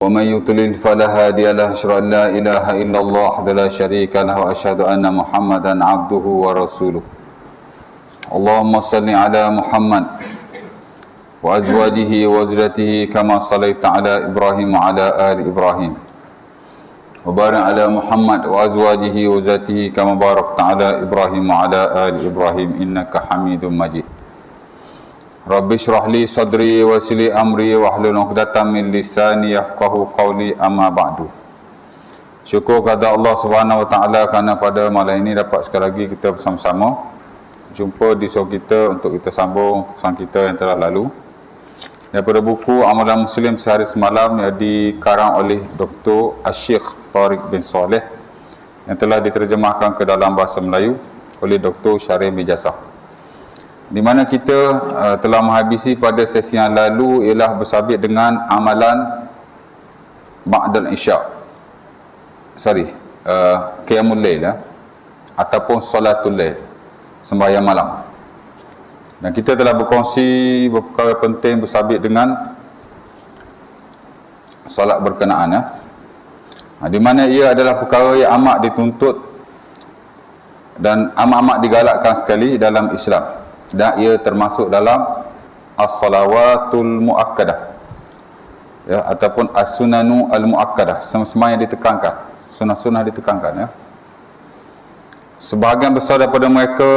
ومن يضلل فلا هادي له أشهد أن لا إله إلا الله وحده لا شريك له وأشهد أن محمدا عبده ورسوله اللهم صل على محمد وأزواجه وذريته كما صليت على إبراهيم وعلى آل إبراهيم وبارك على محمد وأزواجه وذريته كما باركت على إبراهيم وعلى آل إبراهيم إنك حميد مجيد Rabbi syrah li sadri wa yassir li amri wahlul 'uqdatam min lisani yafqahu qawli amma ba'du. Syukur kepada Allah Subhanahu wa taala kerana pada malam ini dapat sekali lagi kita bersama-sama jumpa di show kita untuk kita sambung pesan kita yang telah lalu daripada buku Amalan Muslim Sehari Semalam yang dikarang oleh Dr. Asy-Syeikh Tariq bin Saleh yang telah diterjemahkan ke dalam bahasa Melayu oleh Dr. Syarif bin Jassah, di mana kita telah menghabisi pada sesi yang lalu ialah bersabit dengan amalan ba'dal isya, qiyamul lail ataupun salatul lail, sembahyang malam. Dan kita telah berkongsi perkara penting bersabit dengan solat berkenaan di mana ia adalah perkara yang amat dituntut dan amat-amat digalakkan sekali dalam Islam, dan ia termasuk dalam as-salawatul muakkadah ataupun as-sunanu al-muakkadah, semua yang ditekankan, sunnah-sunnah ditekankan Sebahagian besar daripada mereka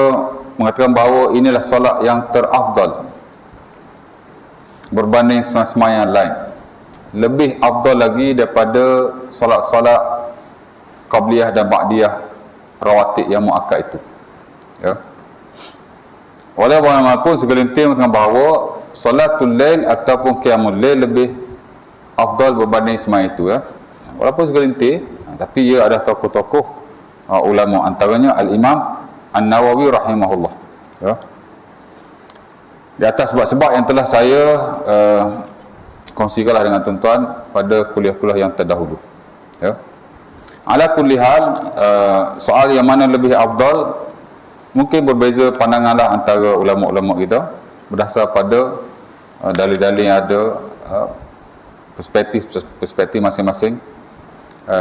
mengatakan bahawa inilah solat yang terafdal berbanding semua yang lain, lebih afdal lagi daripada solat-solat qabliyah dan ba'diyah rawatib yang muakkad itu Walau bagaimanapun segelintir mengatakan bahawa salatul lail ataupun qiyamul lail lebih afdal berbanding semua itu Walaupun segelintir, tapi ia ada tokoh-tokoh ulama, antaranya Al-Imam An-Nawawi rahimahullah Di atas sebab-sebab yang telah saya kongsikanlah dengan tuan-tuan pada kuliah-kuliah yang terdahulu Ala kulli hal, soal yang mana lebih afdal mungkin berbeza pandanganlah antara ulama-ulama kita berdasar pada dalil-dalil yang ada, perspektif masing-masing,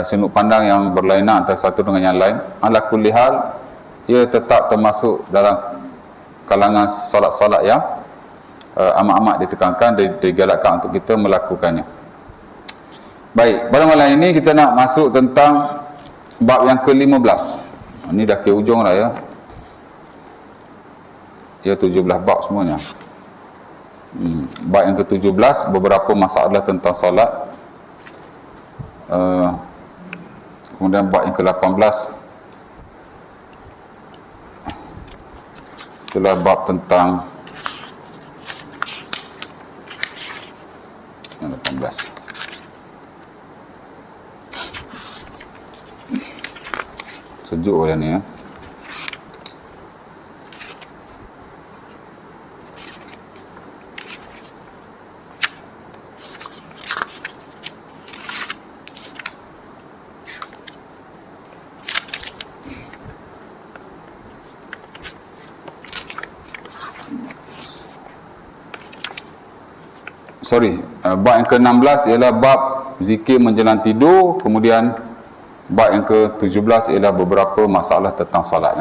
sudut pandang yang berlainan antara satu dengan yang lain. Ala kulli hal, ia tetap termasuk dalam kalangan solat-solat yang amat-amat ditekankan dan digalakkan untuk kita melakukannya. Baik, pada malam ini kita nak masuk tentang bab yang ke-15. Ini dah ke ujung lah Ia 17 bab semuanya. Bab yang ke-17, beberapa masalah tentang solat. Kemudian bab yang ke-18 itulah bab tentang yang 18. Sejuk oleh ni bab yang ke-16 ialah bab zikir menjelang tidur. Kemudian bab yang ke-17 ialah beberapa masalah tentang solat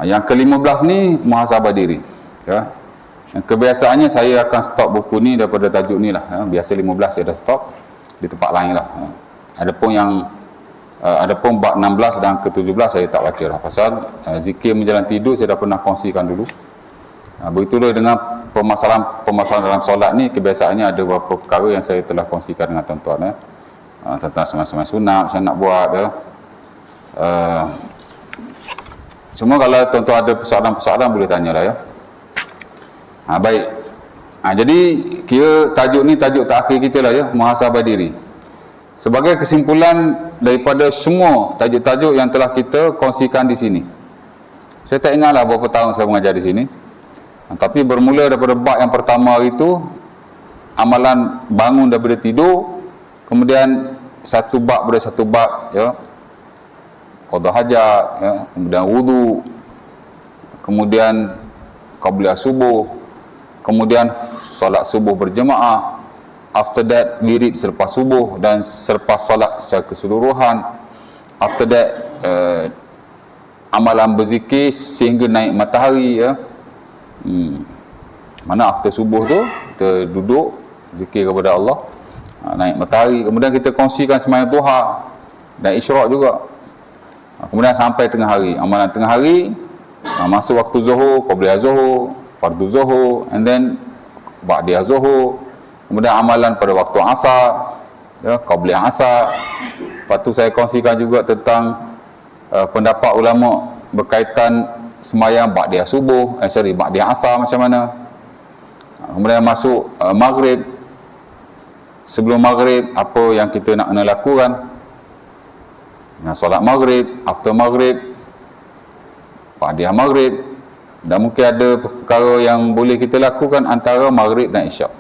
Yang ke-15 ni muhasabah diri Yang kebiasaannya saya akan stop buku ni daripada tajuk ni lah Biasa 15 saya dah stop di tempat lain lah Adapun bab 16 dan ke-17 saya tak baca lah, pasal zikir menjelang tidur saya dah pernah kongsikan dulu. Begitulah dengan permasalahan dalam solat ni, kebiasaannya ada beberapa perkara yang saya telah kongsikan dengan tuan-tuan tentang semasa sunat saya nak buat Cuma kalau tuan-tuan ada persoalan-persoalan boleh tanyalah baik. Jadi kira tajuk ni tajuk terakhir kita lah muhasabah diri. Sebagai kesimpulan daripada semua tajuk-tajuk yang telah kita kongsikan di sini, saya tak ingatlah berapa tahun saya mengajar di sini, tapi bermula daripada bab yang pertama itu, amalan bangun daripada tidur, kemudian satu bab pada satu bab qada hajat kemudian wudu, kemudian qabliyah subuh, kemudian solat subuh berjemaah, after that wirid selepas subuh dan selepas solat secara keseluruhan, after that amalan berzikir sehingga naik matahari, ya. Mana after subuh tu kita duduk zikir kepada Allah, naik matahari, kemudian kita kongsikan sembahyang duha dan isyraq juga. Kemudian sampai tengah hari, amalan tengah hari, masuk waktu zuhur, qabliyah zuhur, fardu zuhur, and then ba'diyah zuhur, kemudian amalan pada waktu asar, ya, qabliyah asar. Lepas tu saya kongsikan juga tentang pendapat ulama berkaitan sembahyang ba'diyah subuh, ba'diyah asar macam mana. Kemudian masuk maghrib, sebelum maghrib apa yang kita nak kena lakukan, solat maghrib, after maghrib, ba'diyah maghrib, dan mungkin ada perkara yang boleh kita lakukan antara maghrib dan isyak.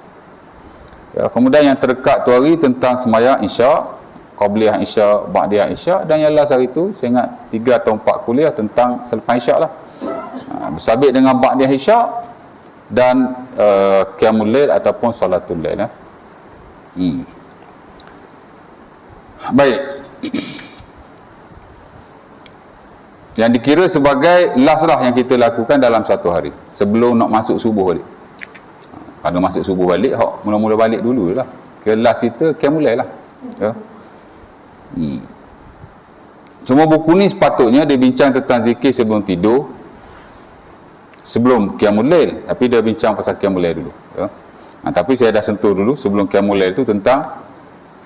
Ya, kemudian yang terdekat tu hari tentang sembahyang isyak, qabliyah isyak, ba'diyah isyak, dan yang last hari tu saya ingat 3 atau 4 kuliah tentang selepas isyak lah, bersabit dengan ba'diyah isyak dan qiyamul lail ataupun salatul lail, lah. Baik, yang dikira sebagai last lah yang kita lakukan dalam satu hari sebelum nak masuk subuh balik. Kalau masuk subuh balik, mula-mula balik dulu lah. Kelas kita qiyamul lail lah, ya. Cuma buku ni sepatutnya dia bincang tentang zikir sebelum tidur, sebelum qiyamul lail, tapi dia bincang pasal qiyamul lail dulu, ya. Tapi saya dah sentuh dulu sebelum qiyamul lail tu tentang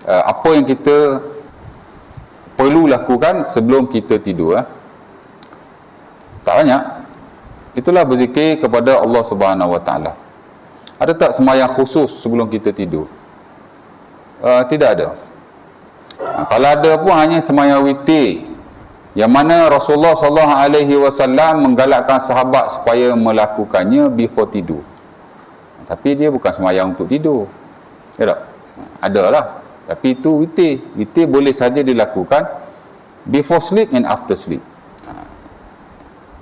apa yang kita perlu lakukan sebelum kita tidur, ya. Tak banyak. Itulah berzikir kepada Allah Subhanahu Wa Taala. Ada tak sembahyang khusus sebelum kita tidur? Tidak ada. Kalau ada pun hanya sembahyang witir, yang mana Rasulullah SAW menggalakkan sahabat supaya melakukannya before tidur. Tapi dia bukan sembahyang untuk tidur, ya tak? Ada lah, tapi itu witir. Witir boleh saja dilakukan before sleep and after sleep.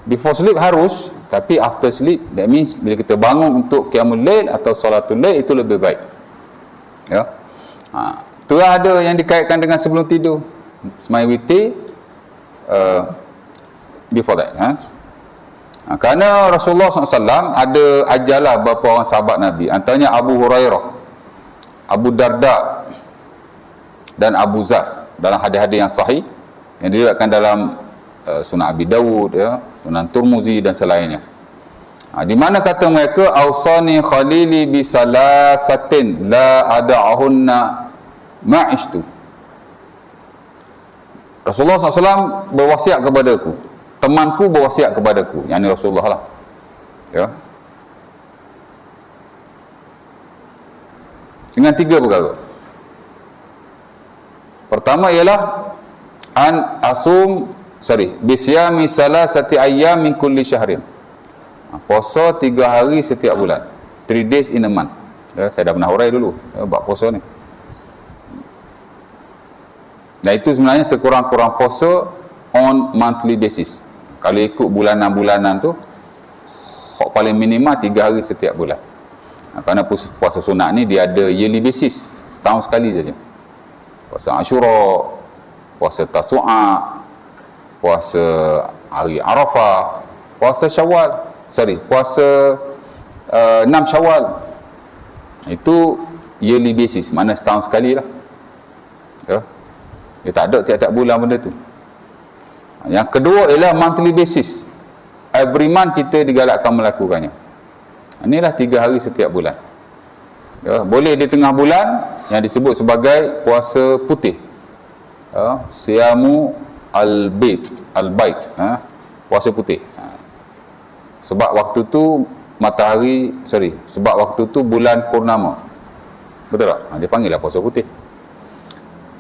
Before sleep harus, tapi after sleep, that means bila kita bangun untuk qiyamul lail atau salatul lail, itu lebih baik, ya. Tu ada yang dikaitkan dengan sebelum tidur, sembahyang witir before that, kerana Rasulullah SAW ada ajarlah beberapa orang sahabat Nabi, antaranya Abu Hurairah, Abu Darda dan Abu Zar, dalam hadis-hadis yang sahih yang diriwayatkan dalam Sunan Abi Dawud, ya, Sunan Turmuzi dan selainnya, di mana kata mereka, ausani khalili bi salasatin la ada'ahunna ma'ishtu. Rasulullah SAW berwasiat kepadaku, temanku berwasiat kepadaku, yang ini Rasulullah lah, ya, dengan 3 perkara. Pertama ialah bisyami salasati ayyam min kulli syahrin. Puasa 3 hari setiap bulan, 3 days in a month, ya, saya dah pernah hurai dulu, ya, bab puasa ni. Dan itu sebenarnya sekurang-kurang puasa on monthly basis. Kalau ikut bulanan-bulanan tu, paling minima 3 hari setiap bulan. Kerana puasa sunat ni dia ada yearly basis, setahun sekali saja. Puasa Ashura, puasa Tasu'a, puasa hari Arafah, puasa Syawal, puasa 6 Syawal. Itu yearly basis, mana setahun sekali lah, ya. Dia tak ada tiap-tiap bulan benda tu. Yang kedua ialah monthly basis. Every month kita digalakkan melakukannya. Inilah 3 hari setiap bulan, ya. Boleh di tengah bulan yang disebut sebagai puasa putih, ya, siyamu al-bait, puasa putih. Sebab waktu tu sebab waktu tu bulan purnama, betul tak? Dia panggil lah puasa putih.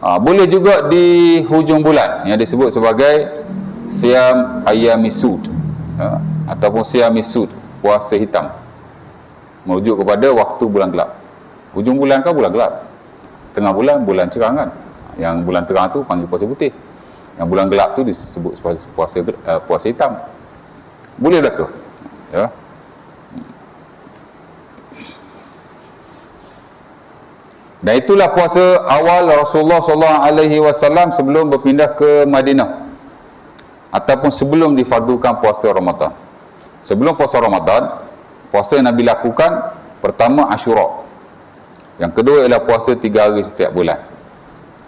Boleh juga di hujung bulan yang disebut sebagai siyam ayyamisud, ya, ataupun siyamisud, puasa hitam, merujuk kepada waktu bulan gelap. Hujung bulan kan bulan gelap, tengah bulan bulan cerang kan. Yang bulan terang tu panggil puasa putih, yang bulan gelap tu disebut puasa hitam. Boleh berlaku, ya. Dan itulah puasa awal Rasulullah SAW sebelum berpindah ke Madinah, ataupun sebelum difardukan puasa Ramadan. Sebelum puasa Ramadan, puasa yang Nabi lakukan pertama Ashura, yang kedua ialah puasa 3 hari setiap bulan.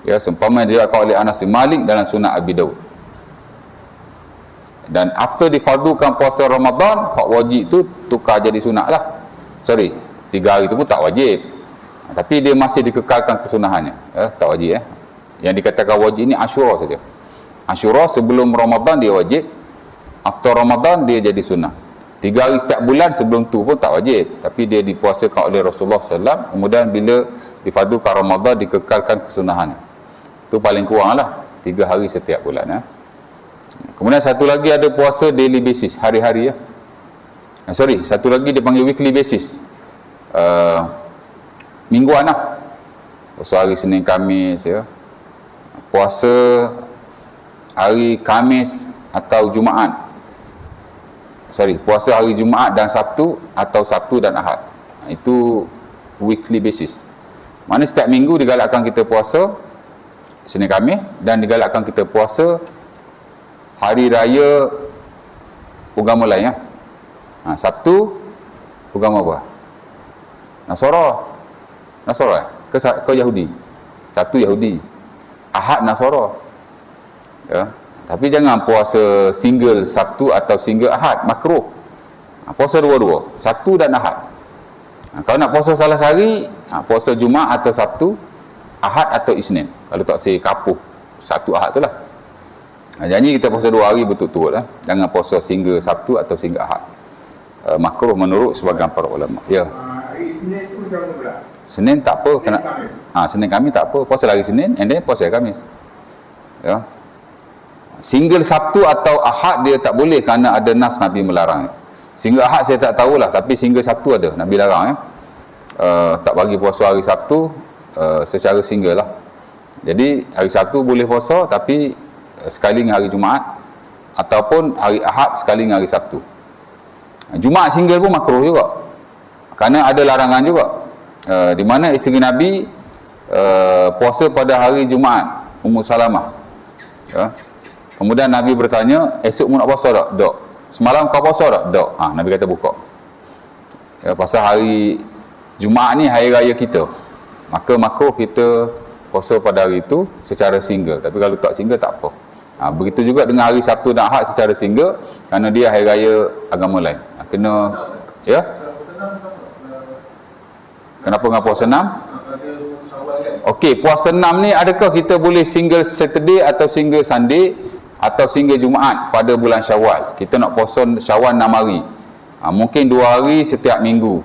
Ya, seumpama diriwayatkan oleh Anas bin Malik dalam Sunan Abi Daud. Dan after difardukan puasa Ramadan, hak wajib tu tukar jadi sunat lah. 3 hari tu pun tak wajib, tapi dia masih dikekalkan kesunahannya, tak wajib. Yang dikatakan wajib ni Ashura saja. Ashura sebelum Ramadan dia wajib, after Ramadan dia jadi sunnah. 3 hari setiap bulan sebelum tu pun tak wajib, tapi dia dipuasakan oleh Rasulullah SAW. Kemudian bila difardukan Ramadan dikekalkan kesunahannya. Itu paling kurang lah 3 hari setiap bulan. Kemudian satu lagi ada puasa daily basis, hari-hari ya. Satu lagi dipanggil weekly basis, mingguan lah. Puasa hari Senin Khamis ya. Puasa hari Khamis atau Jumaat. Puasa hari Jumaat dan Sabtu atau Sabtu dan Ahad. Itu weekly basis. Mana setiap minggu digalakkan kita puasa Senin Khamis, dan digalakkan kita puasa hari raya agama lain ya. Sabtu agama apa? Nasara ke Yahudi. Sabtu Yahudi, Ahad Nasara. Ya. Tapi jangan puasa single Sabtu atau single Ahad, makruh. Puasa dua-dua, Sabtu dan Ahad. Kalau nak puasa salah sehari, puasa Jumaat atau Sabtu, Ahad atau Isnin. Kalau tak say kapuh Sabtu Ahad tu lah. Janji kita puasa 2 hari betul-betul lah. Jangan puasa single Sabtu atau single Ahad. Makruh menurut sebagian para ulama. Ya. Hari Senin tu macam mana pula? Senin tak apa, kena Senin Khamis tak apa. Puasa hari Senin and then puasa Khamis. Ya. Single Sabtu atau Ahad dia tak boleh kerana ada nas Nabi melarang. Single Ahad saya tak tahulah, tapi single Sabtu ada Nabi larang ya. Tak bagi puasa hari Sabtu secara single lah. Jadi hari Sabtu boleh puasa, tapi sekali dengan hari Jumaat, ataupun hari Ahad sekali dengan hari Sabtu. Jumaat single pun makruh juga, kerana ada larangan juga, di mana isteri Nabi puasa pada hari Jumaat, Ummu Salamah ya. Kemudian Nabi bertanya, esok mu nak puasa tak? Tak. Semalam kau puasa tak? Tak. Nabi kata buka ya, pasal hari Jumaat ni hari raya kita, maka makruh kita puasa pada hari itu secara single. Tapi kalau tak single tak apa. Begitu juga dengan hari Sabtu dan Ahad secara single, kerana dia hari raya agama lain. Kena ya. Kenapa dengan puasa 6? Okey, puasa 6 ni adakah kita boleh single Saturday atau single Sunday atau single Jumaat pada bulan Syawal? Kita nak puasa Syawal 6 hari. Mungkin 2 hari setiap minggu.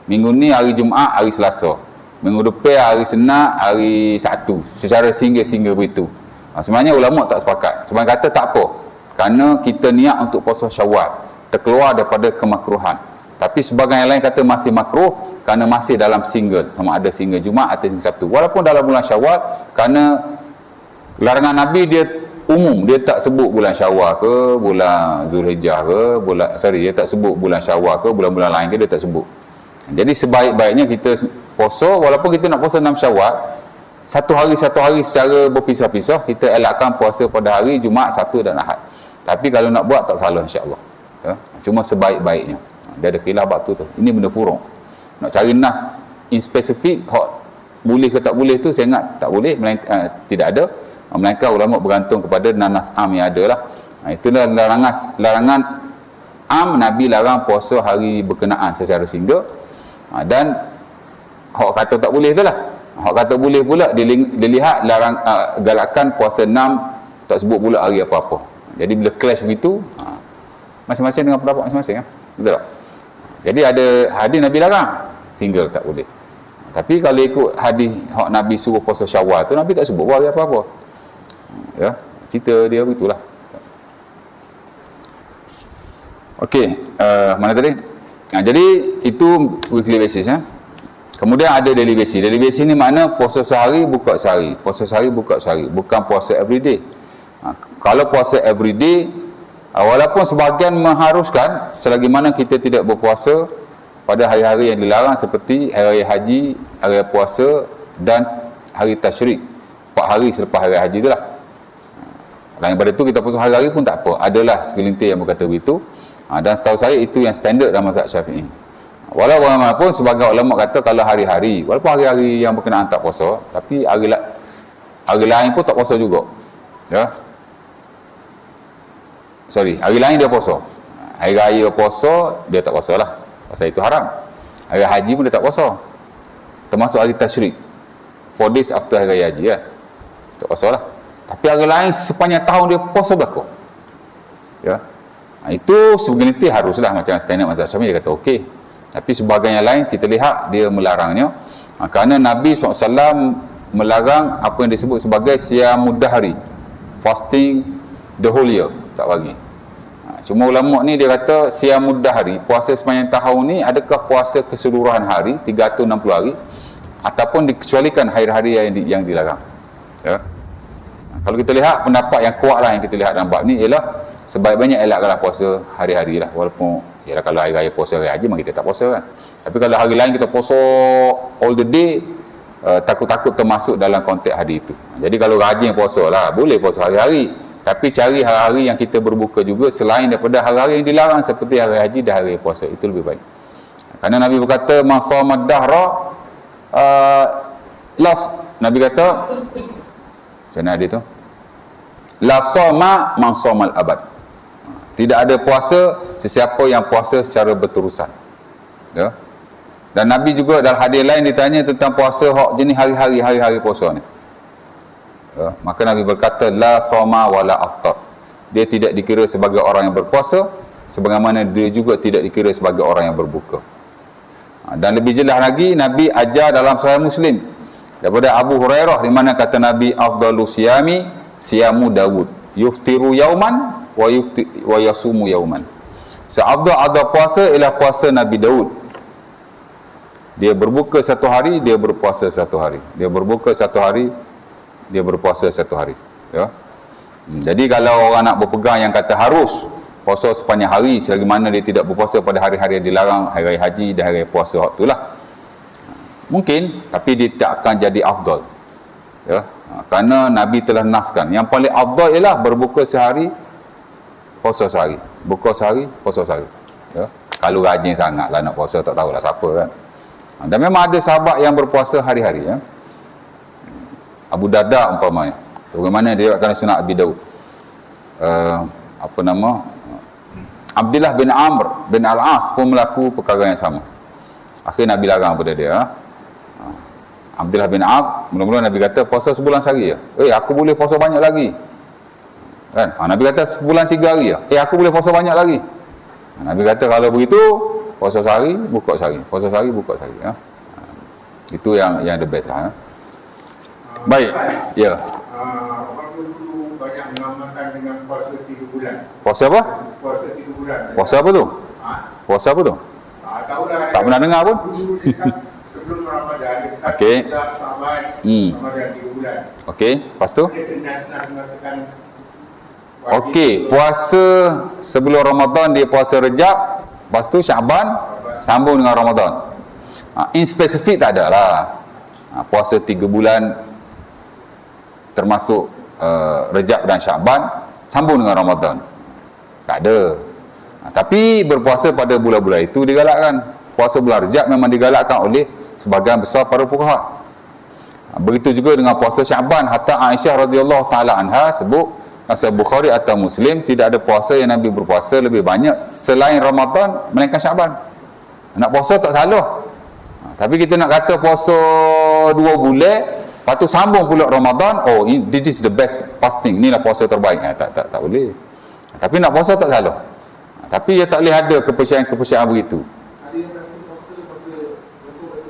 Minggu ni hari Jumaat, hari Selasa. Minggu depan hari Senin, hari Sabtu. Secara single-single begitu. Sebenarnya ulama tak sepakat. Sebenarnya kata tak apa, kerana kita niat untuk puasa Syawal, terkeluar daripada kemakruhan. Tapi sebagian yang lain kata masih makruh kerana masih dalam single, sama ada single Jumaat atau single Sabtu. Walaupun dalam bulan Syawal, kerana larangan Nabi dia umum, dia tak sebut bulan Syawal ke, bulan Zulhijjah ke, dia tak sebut bulan Syawal ke, bulan-bulan lain ke, dia tak sebut. Jadi sebaik-baiknya kita puasa, walaupun kita nak puasa 6 Syawal, satu hari secara berpisah-pisah, kita elakkan puasa pada hari Jumaat, Sabtu dan Ahad. Tapi kalau nak buat tak salah insya-Allah ya? Cuma sebaik-baiknya. Dia ada khilaf waktu tu. Ini benda furung. Nak cari nas in spesifik boleh ke tak boleh tu, saya ingat tak boleh, tidak ada. Melainkan ulama bergantung kepada nanas am yang ada lah. Itulah larangan am. Nabi larang puasa hari berkenaan secara single. Dan hak kata tak boleh tu lah. Hak kata boleh pula dia lihat galakan puasa 6, tak sebut pula hari apa-apa. Jadi bila clash begitu, masing-masing dengan pendapat masing-masing ya. Betul tak? Jadi ada hadis Nabi larang single tak boleh. Tapi kalau ikut hadis hak Nabi suruh puasa Syawal tu, Nabi tak sebut hari apa-apa. Ya, cerita dia begitulah. Okey, mana tadi? Jadi itu weekly basis ya. Kemudian ada daily basis. Daily basis ni makna puasa sehari buka sehari, puasa sehari buka sehari, bukan puasa everyday. Kalau puasa everyday, walaupun sebahagian mengharuskan, selagi mana kita tidak berpuasa pada hari-hari yang dilarang seperti hari raya haji, hari raya puasa dan hari tasyrik, 4 hari selepas hari haji itulah. Lain pada tu kita puasa hari-hari pun tak apa, adalah segelintir yang berkata begitu. Dan setahu saya itu yang standard dalam mazhab Syafi'i. Walau bagaimanapun sebagai ulama kata kalau hari-hari, walaupun hari-hari yang berkenaan tak puasa, tapi hari lain pun tak puasa juga. Ya. Hari lain dia puasa. Hari raya puasa, dia tak puasa lah. Pasal itu haram. Hari haji pun dia tak puasa. Termasuk hari tasyrik. 4 days after hari raya haji lah. Tak puasa lah. Tapi hari lain sepanjang tahun dia puasa berlaku. Ya. Itu segelintir haruslah macam standard mazhab Syafi'i, dia kata okey. Tapi sebagainya lain kita lihat dia melarangnya. Kerana Nabi SAW melarang apa yang disebut sebagai siyamud dahri, fasting the whole year, tak bagi. Cuma ulama ni dia kata siyamud dahri, puasa sepanjang tahun ni adakah puasa keseluruhan hari 360 hari ataupun dikecualikan hari-hari yang dilarang. Ya. Kalau kita lihat pendapat yang kuat lah yang kita lihat dalam bab ni ialah sebaik-baiknya elakkanlah puasa hari-hari lah, walaupun ialah kalau hari raya puasa hari haji memang kita tak puasa kan. Tapi kalau hari lain kita puasa all the day, takut-takut termasuk dalam konteks hari itu. Jadi kalau rajin puasa lah, boleh puasa hari-hari, tapi cari hari-hari yang kita berbuka juga selain daripada hari-hari yang dilarang seperti hari haji dan hari puasa, itu lebih baik. Kerana Nabi berkata masamad dahra, Nabi kata macam mana dia tu, la sama man samal abad, tidak ada puasa sesiapa yang puasa secara berterusan. Ya. Dan Nabi juga dalam hadis lain ditanya tentang puasa hak jenis hari-hari puasa ni. Ya. Maka Nabi berkata la sama wala aftar, dia tidak dikira sebagai orang yang berpuasa sebagaimana dia juga tidak dikira sebagai orang yang berbuka. Dan lebih jelas lagi Nabi ajar dalam Sahih Muslim daripada Abu Hurairah, di mana kata Nabi afdalu siyami siyamu Dawud, yuftiru yauman wa yasumu yauman. Seafdal puasa ialah puasa Nabi Daud. Dia berbuka satu hari, dia berpuasa satu hari. Dia berbuka satu hari, dia berpuasa satu hari. Ya. Jadi kalau orang nak berpegang yang kata harus puasa sepanjang hari selagi mana dia tidak berpuasa pada hari-hari yang dilarang, hari haji dan hari puasa waktu lah, mungkin, tapi dia tak akan jadi afdal. Ya. Kerana Nabi telah naskan yang paling afdal ialah berbuka sehari, puasa sehari, buka sehari, puasa sehari. Ya. Kalau rajin sangat lah nak puasa, tak tahulah siapa kan. Dan memang ada sahabat yang berpuasa hari-hari. Ya. Abu Darda umpamanya, bagaimana dia akan sunat Abi Daud, Abdullah bin Amr bin Al-As pun melaku perkara yang sama. Akhirnya Nabi larang pada dia. Abdullah bin Amr, mula-mula Nabi kata puasa sebulan sehari ya. Aku boleh puasa banyak lagi. Kan? Nabi kata sebulan 3 hari ya. Aku boleh puasa banyak lagi. Nabi kata kalau begitu puasa sehari, buka sehari. Puasa sehari, buka sehari. Ya. Itu yang the best lah. Ya. Baik. Ya. Orang dulu banyak mengamalkan dengan puasa 3 bulan. Puasa apa? Puasa 3 bulan. Puasa apa tu? Puasa apa tu? Tahulah. Tak pernah dengar pun. Dulu dia kan sebelum Ramadan, dia kata Okey. Sahabat Ramadan 3 bulan. Okey, lepas tu? Dia nak mengatakan Okey, puasa sebelum Ramadan dia puasa Rejab, lepas tu Syaban sambung dengan Ramadan. In spesifik tak ada lah. Puasa 3 bulan termasuk Rejab dan Syaban sambung dengan Ramadan, tak ada. Tapi berpuasa pada bulan-bulan itu digalakkan. Puasa bulan Rejab memang digalakkan oleh sebahagian besar para fuqaha. Begitu juga dengan puasa Syaban. Hatta Aisyah radhiyallahu taala anha sebut, Sahih Bukhari atau Muslim, tidak ada puasa yang Nabi berpuasa lebih banyak selain Ramadan melainkan Syaban. Nak puasa tak salah, tapi kita nak kata puasa 2 bulan lepas tu sambung pula Ramadan, this is the best fasting, inilah puasa terbaik. Tak boleh. Tapi nak puasa tak salah, tapi dia tak boleh ada kepercayaan begitu. Ada yang berarti puasa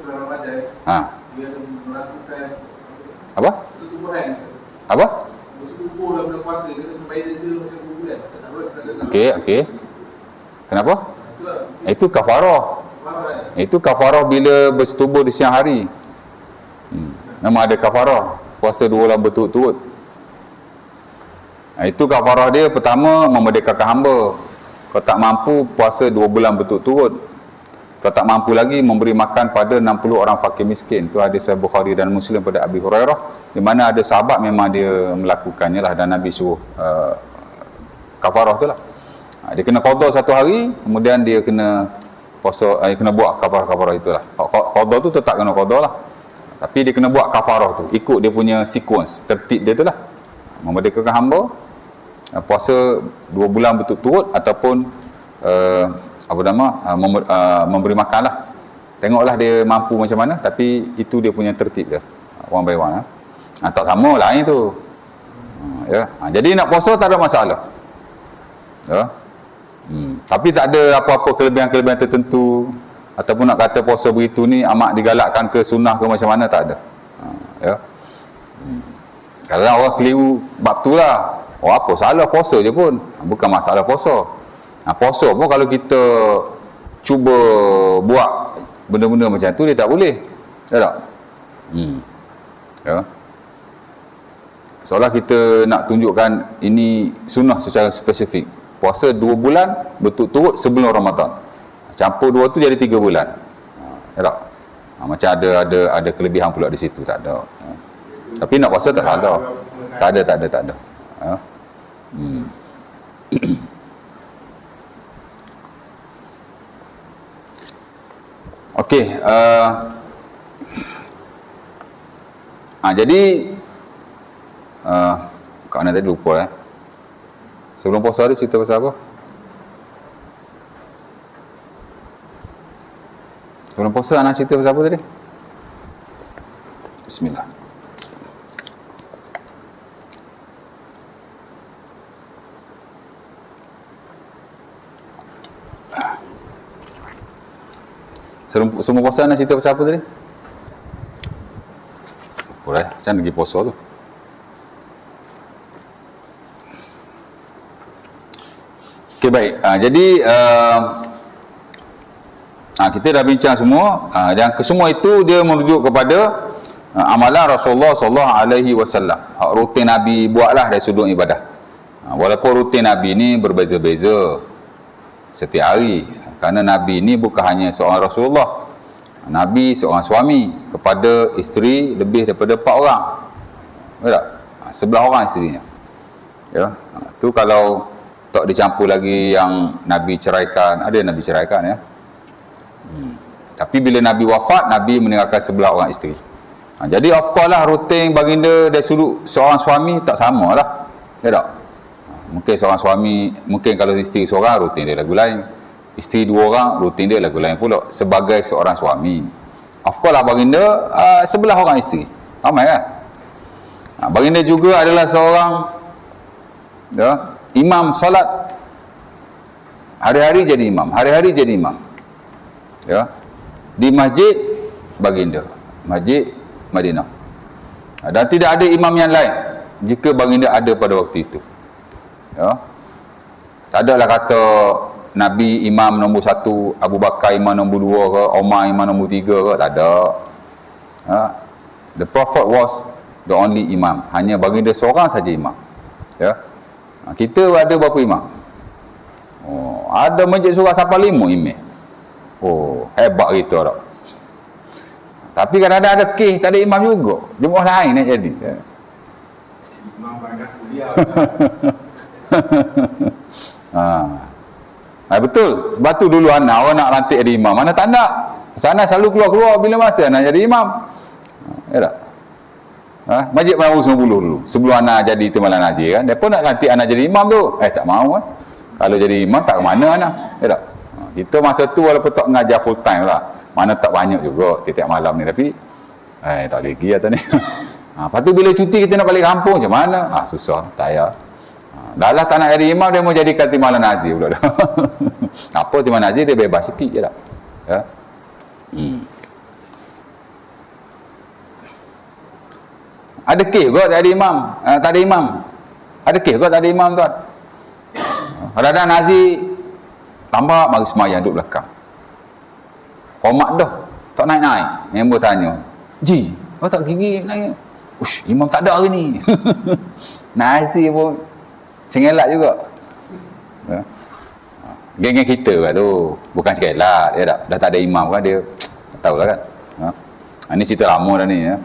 bulan Ramadan, dia melakukan Apa? persetubuhan. Apa? Bersetubuh dalam bulan puasa, dia kata membayar denda macam 2 bulan. Tak boleh. Okey. Kenapa? Itulah. Itu kafarah. Itu kafarah bila bersetubuh di siang hari. Memang ada kafarah puasa 2 bulan berturut-turut. Itu kafarah dia, pertama memerdekakan hamba. Kalau tak mampu puasa 2 bulan berturut-turut. Kalau tak mampu lagi, memberi makan pada 60 orang fakir miskin. Itu hadis Bukhari dan Muslim pada Abi Hurairah, di mana ada sahabat memang dia melakukannya lah, dan Nabi suruh kafarah tu lah. Dia kena qada satu hari, kemudian dia kena puasa, dia kena buat kafarah itulah. Qada tu tetap kena qada lah, tapi dia kena buat kafarah tu ikut dia punya sequence, tertib dia tu lah. Memerdekakan hamba, puasa 2 bulan berturut-turut, ataupun memberi makan lah. Tengoklah dia mampu macam mana, tapi itu dia punya tertib dia, one by one. Tak sama lain tu. Ya. Jadi nak puasa tak ada masalah. Ya. Tapi tak ada apa-apa kelebihan-kelebihan tertentu, ataupun nak kata puasa begitu ni amat digalakkan ke sunnah ke macam mana, tak ada. Ya. Kalau orang keliru bab tu lah, apa salah puasa je pun, bukan masalah puasa. Puasa pun kalau kita cuba buat benda-benda macam tu, dia tak boleh. Ya tak? Ya. Seolah kita nak tunjukkan ini sunnah secara spesifik. Puasa 2 bulan berturut-turut sebelum Ramadan. Campur 2 tu jadi 3 bulan. Ya tak? Macam ada kelebihan pula di situ, tak ada. Tapi nak puasa tak salah. Tak ada. Ya. Okey, jadi Kak Ana tadi lupa sebelum puasa ada cerita pasal apa? Sebelum puasa Ana cerita pasal apa tadi? Bismillah. Semua puasa nak cerita pasal apa tadi? Boleh, macam lagi puasa tu. Okey, baik. Jadi kita dah bincang semua, dan kesemua itu dia merujuk kepada amalan Rasulullah sallallahu alaihi wasallam. Rutin Nabi buatlah dari sudut ibadah. Walaupun rutin Nabi ni berbeza-beza setiap hari, kerana Nabi ni bukan hanya seorang Rasulullah. Nabi seorang suami kepada isteri lebih daripada 4 orang. Betul tak? 11 orang isterinya. Ya. Tu kalau tak dicampur lagi yang Nabi ceraikan, ada yang Nabi ceraikan ya. Tapi bila Nabi wafat, Nabi meninggalkan 11 orang isteri. Jadi of course lah, rutin baginda dari sudut seorang suami tak sama lah. Ya tak? Mungkin seorang suami, mungkin kalau isteri seorang, rutin dia lagu lain. Isteri 2 orang, rutin dia lagu lain pula, sebagai seorang suami. Of course lah baginda 11 orang isteri. Ramai kan? Baginda juga adalah seorang imam solat. Hari-hari jadi imam. Hari-hari jadi imam. Ya. Di masjid baginda. Masjid Madinah. Dan tidak ada imam yang lain jika baginda ada pada waktu itu. Ya. Tak adalah kata Nabi imam nombor 1, Abu Bakar imam nombor 2 ke, Umar imam nombor 3 ke, tak ada. The Prophet was the only imam. Hanya baginda seorang saja imam. Ya. Kita ada berapa imam? Ada masjid surah sampai 5 imam. Hebat kita tak? Tapi kadang-kadang ada kes, tak ada imam juga. Jemaah lain nak jadi. Imam banyak kuliah. Betul. Sebab tu dulu awak nak lantik jadi imam. Mana tak nak. Sana selalu keluar-keluar bila masa nak jadi imam. Ya tak? Masjid baru 90 dulu. Sebelum anak jadi Timbalan Nazir kan. Dia pun nak lantik anak jadi imam tu. Tak mau kan. Kalau jadi imam tak ke mana anak. Ya tak? Kita masa tu walaupun tak mengajar full time lah. Mana tak banyak juga tiap malam ni. Tapi tak lagi atau ni. Lepas tu bila cuti kita nak balik kampung macam mana? Susah. Tak payah. Dah lah tak nak jadi imam, dia mau jadikan Timbalan Nazir pula dah. Apa Timbalan Nazir dia bebas sikit je tak? Ya. Ada kes kot tak ada imam. Tak ada imam. Ada kes kot tak ada imam tuan. Kadang-kadang Nazir lambat mari semayang duduk belakang. Hormat dah. Tak naik-naik. Member tanya. Ji, kau tak gigi naik? Ush, imam tak ada hari ni. Nazir pun cengelak juga. Ya. Geng-geng kita kat tu. Bukan sekali lah. Dia dah tak ada imam kan, dia tak tahulah kan. Ini cerita lama dah ni ya.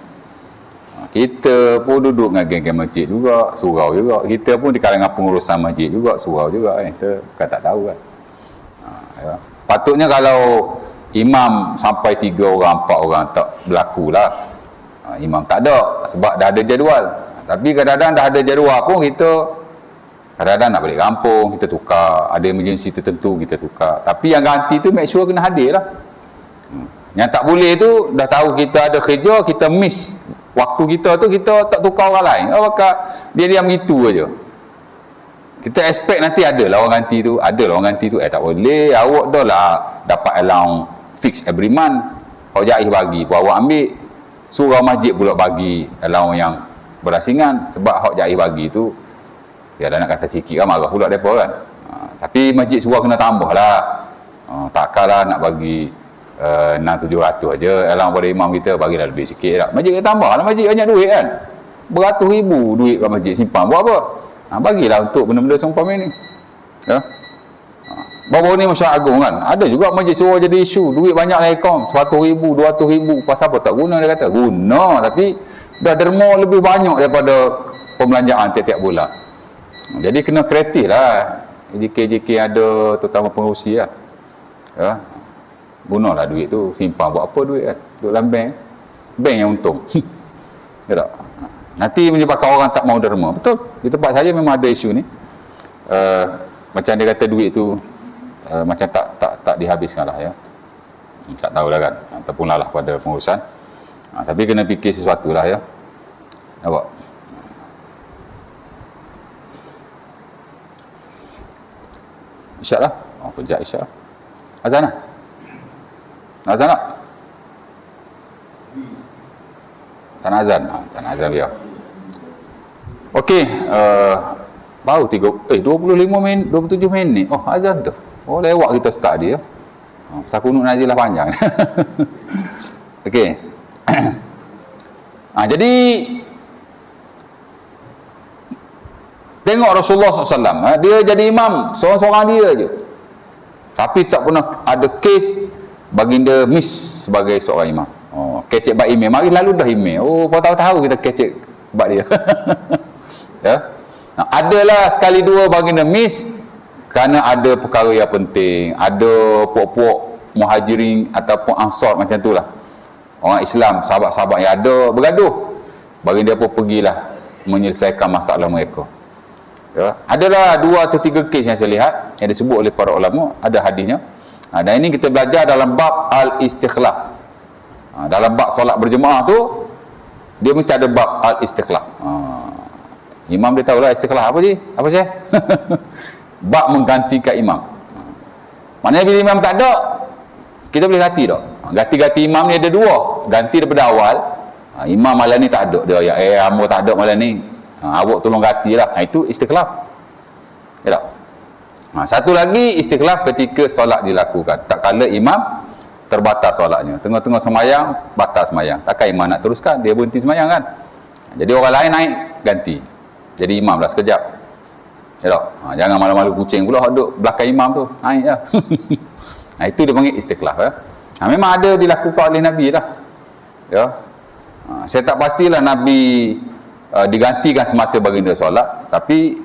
Kita pun duduk dengan geng-geng masjid juga, surau juga. Kita pun di kalangan pengurusan masjid juga, surau juga. Kita bukan tak tahu kan. Ya. Patutnya kalau imam sampai 3 orang, 4 orang tak berlaku lah. Imam tak ada sebab dah ada jadual. Tapi kadang-kadang dah ada jadual pun kita kadang-kadang nak balik kampung, kita tukar. Ada emergency tertentu, kita tukar. Tapi yang ganti tu make sure kena hadir lah. Yang tak boleh tu, dah tahu kita ada kerja, kita miss waktu kita tu, kita tak tukar orang lain. Maka dia diam itu aja. Kita expect nanti ada lah orang ganti tu. Ada lah orang ganti tu. Tak boleh. Awak dah lah dapat allowance fix every month. Kau jahit bagi pun awak ambil. Surau masjid pula bagi allowance yang berasingan. Sebab hak jahit bagi tu, dia dah nak kata sikit kan, marah pula mereka kan. Tapi masjid surau kena tambah lah. Takkanlah nak bagi 600-700 aja allowance pada imam kita, bagilah lebih sikit lah. Masjid kena tambah lah, masjid banyak duit kan. Beratus ribu duit kat masjid simpan. Buat apa? Bagilah untuk benda-benda seumpama ni. Ya. Baru ni Masjid Agung kan, ada juga masjid surau jadi isu, duit banyak lah akaun, 100,000, 200,000, pasal apa tak guna, dia kata guna, tapi dah derma lebih banyak daripada pembelanjaan tiap-tiap bulan. Jadi kena kreatif lah JK ada, terutama pengurusi lah ya. Gunalah duit tu, simpan buat apa duit kan, duduk dalam bank yang untung. Ya tak? Nanti menyebabkan orang tak mau derma. Betul, di tempat saya memang ada isu ni. Macam dia kata duit tu macam tak dihabiskan lah ya. Tak tahulah kan, ataupun lalah pada pengurusan. Tapi kena fikir sesuatu lah ya. Nampak? Isyak lah. Kejap isyak lah. Azan lah. Azan tak? Tak nak azan? Tak nak azan biar. Okey, baru 25 minit, 27 minit. Oh, azan tu. Oh, lewat kita start dia. Pasal kunut nazilah panjang. Okey. Jadi tengok Rasulullah SAW, dia jadi imam seorang-seorang dia je. Tapi tak pernah ada kes baginda miss sebagai seorang imam. Kecek bab imam, mari lalu dah imam. Kau tahu-tahu kita kecek bab dia. Ya. Adalah sekali dua baginda miss kerana ada perkara yang penting, ada puak-puak muhajirin ataupun ansar macam itulah. Orang Islam, sahabat-sahabat yang ada bergaduh. Baginda pun pergilah menyelesaikan masalah mereka. Ya. Adalah 2 atau 3 kes yang saya lihat yang disebut oleh para ulama, ada hadisnya. Dan ini kita belajar dalam bab al-istikhlaf. Dalam bab solat berjemaah tu, dia mesti ada bab al-istikhlaf. Imam dia tahulah istikhlaf apa je? Apa saya? Bab menggantikan imam. Maknanya bila imam tak ada, kita boleh ganti tak? Ganti-ganti imam ni ada 2. Ganti daripada awal. Imam malam ni tak ada. Dia hamba tak ada malam ni. Awak tolong gantilah. Itu istikhlaf. Ya tak? Satu lagi istikhlaf ketika solat dilakukan. Tak kala imam terbatas solatnya. Tengah-tengah semayang, batas semayang. Takkan imam nak teruskan, dia berhenti semayang kan? Jadi orang lain naik, ganti. Jadi imam lah sekejap. Ya tak? Jangan malu-malu kucing pula duduk belakang imam tu. Naik lah. Itu dia panggil istikhlaf. Ya? Memang ada dilakukan oleh Nabi lah. Ya. Saya tak pastilah Nabi digantikan semasa baginda solat. Tapi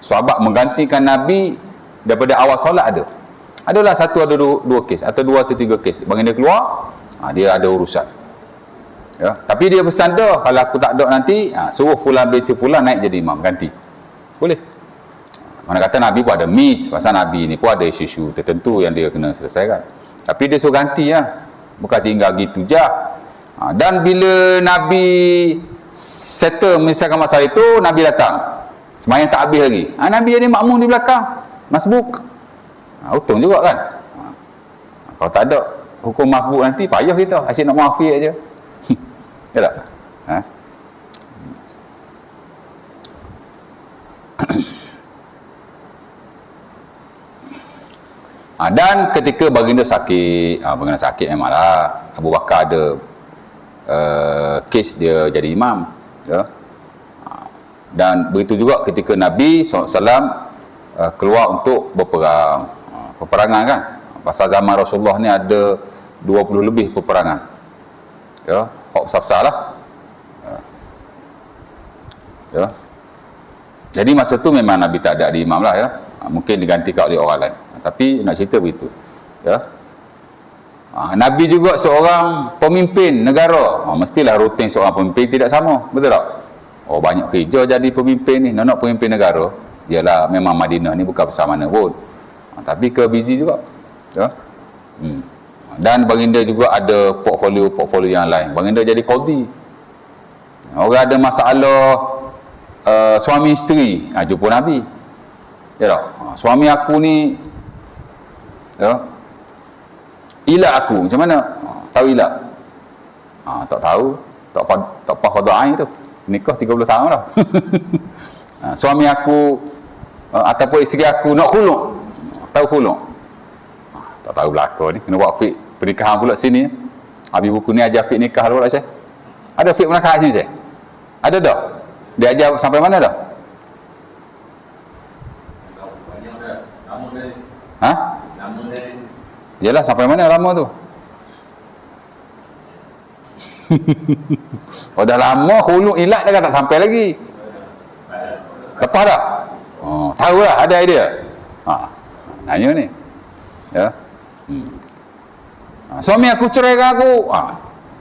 sahabat menggantikan Nabi daripada awal solat ada. Adalah satu ada dua kes atau 2 atau 3 kes. Baginda keluar, dia ada urusan. Ya. Tapi dia pesan dah, kalau aku tak ada nanti, suruh fulan bin fulan naik jadi imam, ganti. Boleh. Mana kata Nabi pun ada miss, pasal Nabi ni pun ada isu-isu tertentu yang dia kena selesaikan. Tapi dia suruh ganti lah. Bukan tinggal gitu je. Dan bila Nabi settle menyelesaikan masalah itu, Nabi datang. Semayang tak habis lagi. Nabi jadi makmum di belakang. Masbuk. Untung juga kan. Kalau tak ada hukum masbuk nanti, payah kita. Asyik nak muafiq aja. Ya tak? Dan ketika baginda sakit, baginda sakit memanglah Abu Bakar ada kes dia jadi imam ya. Dan begitu juga ketika Nabi SAW keluar untuk berperang. peperangan kan. Pasal zaman Rasulullah ni ada 20 lebih peperangan. Ya, hak besar-besar lah. Ya. Jadi masa tu memang Nabi tak ada imam lah ya. Mungkin digantikan oleh orang lain. Tapi nak cerita begitu. Ya. Nabi juga seorang pemimpin negara. Mestilah rutin seorang pemimpin tidak sama. Betul tak? Oh, banyak kerja jadi pemimpin ni. Nak pemimpin negara. Yalah, memang Madinah ni bukan besar mana pun. Tapi ke busy juga. Ya. Dan baginda juga ada portfolio yang lain. Baginda jadi qadi. Orang ada masalah suami isteri, jumpa Nabi. Ya tak? Suami aku ni ya, ilak aku. Macam mana? Tahu ilak? Tak tahu. Tak pas pada air tu. Nikah 30 tahun dah. Suami aku ataupun isteri aku nak khuluk. Tahu khuluk? Tak tahu belaka ni. Kena buat fiqh pernikahan pula sini. Habis buku ni ajar fiqh nikah dulu lah, Syekh. Ada fiqh pernikahan sini, Syekh? Ada tak? Dia ajar sampai mana dah? Ha? Yalah, sampai mana lama tu? Oh, dah lama khuluk ilat dah tak sampai lagi. Lepas dah? Oh, tahulah, ada idea. Nanya ni. Ya. Suami aku ceraikan aku.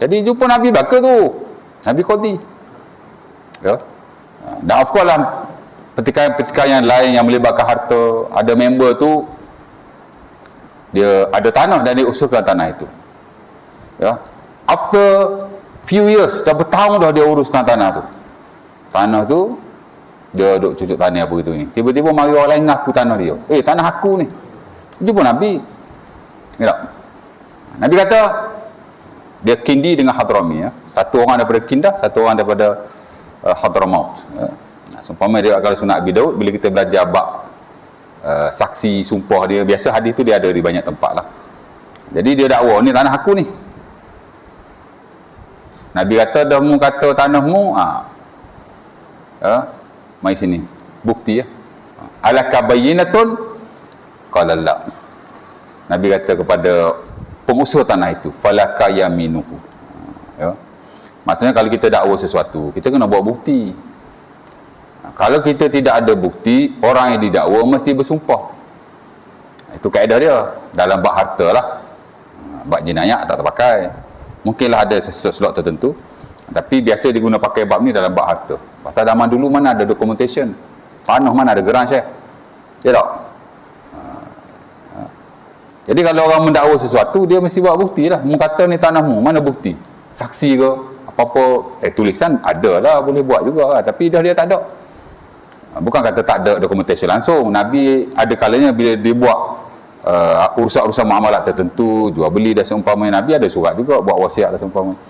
Jadi jumpa Nabi belaka tu. Nabi qadi. Ya. Dan of course lah petikan-petikan yang lain yang melibatkan harta. Ada member tu dia ada tanah dan dia usulkan tanah itu. Ya. After few years, dah bertahun dah dia uruskan tanah tu. Tanah tu dia duk cucuk tanah apa gitu ni. Tiba-tiba mari orang lain ngaku tanah dia. Tanah aku ni. Jumpa Nabi. Ya. Nabi kata dia kindi dengan Hadrami ya. Satu orang daripada Kindah, satu orang daripada Hadramaut. Ya. Seumpama dia kalau sunat Abi Daud, bila kita belajar bab saksi sumpah dia, biasa hadis tu dia ada di banyak tempat lah. Jadi dia dakwa ni tanah aku ni. Nabi kata dah mu kata tanahmu, mari sini bukti ya. Alaka bayyinatun? Qala la. Nabi kata kepada pengusaha tanah itu, falaka yaminuhu. Ya. Maksudnya kalau kita dakwa sesuatu, kita kena bawa bukti. Kalau kita tidak ada bukti, orang yang didakwa mesti bersumpah. Itu kaedah dia. Dalam bab harta lah. Bab jenayah tak terpakai. Mungkinlah ada slot tertentu. Tapi biasa diguna pakai bab ni dalam bab harta. Pasal zaman dulu mana ada documentation. Tanah mana ada geran, Syekh. Ya tak? Jadi kalau orang mendakwa sesuatu, dia mesti buat bukti lah. Mu kata ni tanahmu, mana bukti? Saksi ke? Apa-apa, tulisan ada lah, boleh buat juga lah. Tapi dah dia tak ada. Bukan kata tak ada dokumentasi langsung. Nabi ada kalanya bila dia buat urusan-urusan muamalat tertentu, jual beli dan seumpamanya, Nabi ada surat juga buat wasiat dan seumpamanya.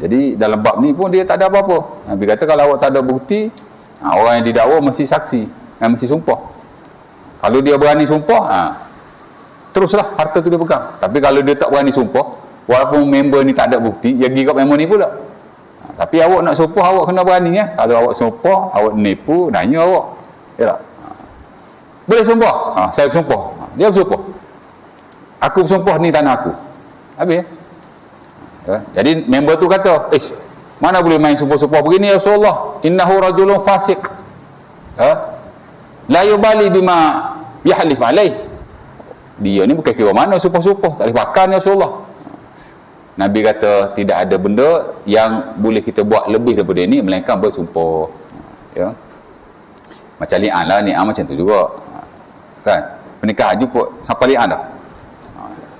Jadi dalam bab ni pun dia tak ada apa-apa. Nabi kata kalau awak tak ada bukti, orang yang didakwa mesti saksi, mesti sumpah. Kalau dia berani sumpah, teruslah harta tu dia pegang. Tapi kalau dia tak berani sumpah, walaupun member ni tak ada bukti, dia pergi kat member ni pula. Tapi awak nak sumpah, awak kena berani ya. Kalau awak sumpah, awak nipu, nanya awak. Ya tak? Boleh sumpah? Saya bersumpah. Dia bersumpah. Aku bersumpah ni tanah aku. Habis ya? Jadi member tu kata, mana boleh main sumpah-sumpah begini ya Rasulullah? Innahu rajulun fasik. La yubali bima yahlif alaih. Dia ni bukan kira mana sumpah-sumpah, tak boleh makan ya Rasulullah. Nabi kata tidak ada benda yang boleh kita buat lebih daripada ini melainkan bersumpah. Ya. Macam li'an lah, ni'am macam tu juga. Kan? Pernikahan jumpa sampai li'an dah.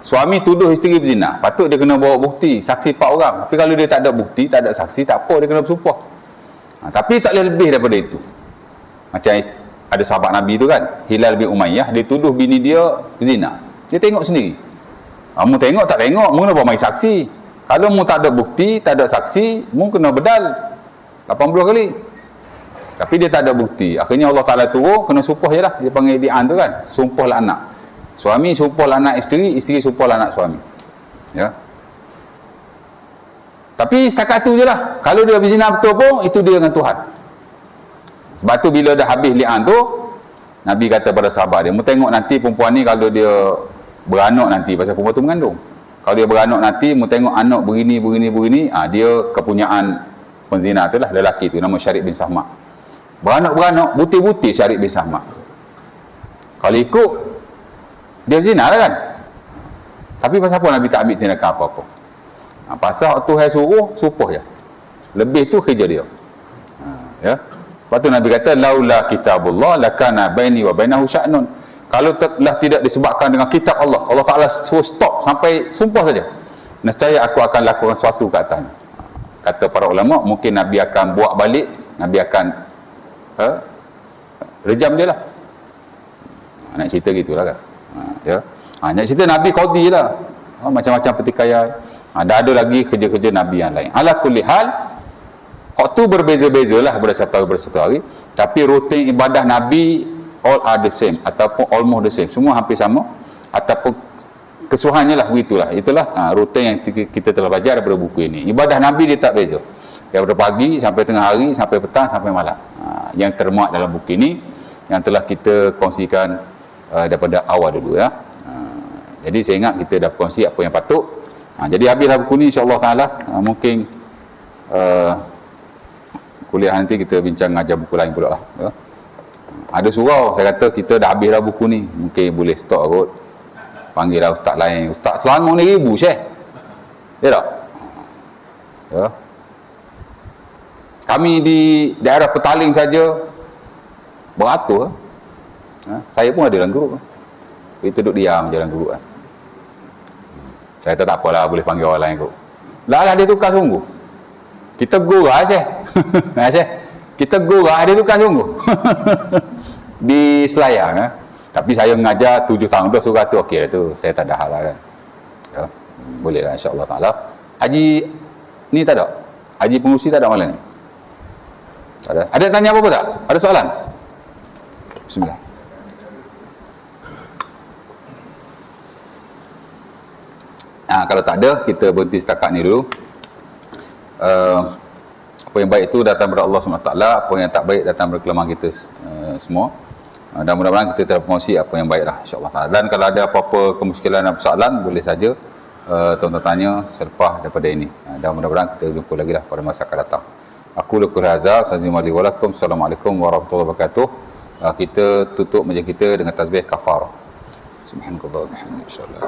Suami tuduh isteri berzina, patut dia kena bawa bukti, saksi 4 orang. Tapi kalau dia tak ada bukti, tak ada saksi, tak apa, dia kena bersumpah. Tapi tak boleh lebih daripada itu. Macam ada sahabat Nabi tu kan, Hilal bin Umayyah, dia tuduh bini dia berzina. Dia tengok sendiri. Mu tengok tak tengok, mu kena bawa mai saksi. Kalau mu tak ada bukti, tak ada saksi, mu kena bedal 80 kali. Tapi dia tak ada bukti. Akhirnya Allah Ta'ala turun, kena sumpah je lah. Dia panggil di'an tu kan, sumpahlah anak. Suami sumpahlah anak isteri, isteri sumpahlah anak suami. Ya. Tapi setakat tu je lah. Kalau dia berzina betul pun, itu dia dengan Tuhan. Sebab tu bila dah habis li'an tu, Nabi kata pada sahabat dia, mu tengok nanti perempuan ni kalau dia beranak nanti, pasal perempuan tu mengandung. Kalau dia beranak nanti, mu tengok anak begini, dia kepunyaan penzina tu lah, lelaki tu, nama Syarib bin Sahma. Beranak, butir-butir Syarib bin Sahma. Kalau ikut, dia zina lah kan. Tapi pasal apa Nabi tak ambil tindakan apa-apa? Pasal Tuhan suruh je. Lebih tu kerja dia. Ya. Lepas tu Nabi kata, laula kitabullah lakana baini wa bainahu sya'nun. Kalau telah tidak disebabkan dengan kitab Allah, Allah Ta'ala suruh stop sampai sumpah saja, nescaya aku akan lakukan sesuatu ke atasnya. Kata para ulama, mungkin Nabi akan buat balik, Nabi akan rejam dia lah. Nak cerita gitulah kan. Ya. Nak cerita Nabi qadi lah. Macam-macam pertikaian. Dah ada lagi kerja-kerja Nabi yang lain. Ala kulli hal, waktu berbeza-beza lah berdasarkan hari, tapi rutin ibadah Nabi all are the same, ataupun almost the same, semua hampir sama, ataupun kesuhannya lah begitulah. Itulah rutin yang kita telah belajar daripada buku ini. Ibadah Nabi dia tak beza, daripada pagi sampai tengah hari, sampai petang, sampai malam. Yang termuat dalam buku ini, yang telah kita kongsikan daripada awal dulu ya. Jadi saya ingat kita dah kongsi apa yang patut. Jadi habislah buku ni, insyaAllah ta'ala. Mungkin kuliah nanti kita bincang ajar buku lain pula lah ya. Ada surau, saya kata kita dah habis dah buku ni, mungkin boleh stop kot, panggil lah ustaz lain. Ustaz Selangor ni 1000 Syekh, ya tak? Ya. Kami di daerah Petaling saja beratus saya pun ada dalam grup kita duduk diam je dalam grup saya kata tak apalah, boleh panggil orang lain kot. Lah dia tukar sungguh, kita gurau Syekh. Syekh, kita gurau dia tukar sungguh. Di Selayang tapi saya mengajar 7 tahun dah, surat tu okey dah tu, saya tak ada hal lah kan ya. Boleh lah insyaAllah ta'ala. Haji ni tak ada, haji pengurusi tak ada malam ni, tak ada. Ada tanya apa-apa tak? Ada soalan? Bismillah. Kalau tak ada, kita berhenti setakat ni dulu. Apa yang baik itu datang daripada Allah SWT, apa yang tak baik datang daripada kelemahan kita semua. Dan mudah-mudahan kita telah berkongsi apa yang baik lah, insyaAllah. Dan kalau ada apa-apa kemusykilan dan persoalan, boleh saja tuan-tuan tanya selepas daripada ini. Dan mudah-mudahan kita jumpa lagi lah pada masa akan datang. Aku Lukur Hazar, Assalamualaikum warahmatullahi wabarakatuh. Kita tutup majlis kita dengan tasbih kafarah. Subhanallah, alhamdulillah.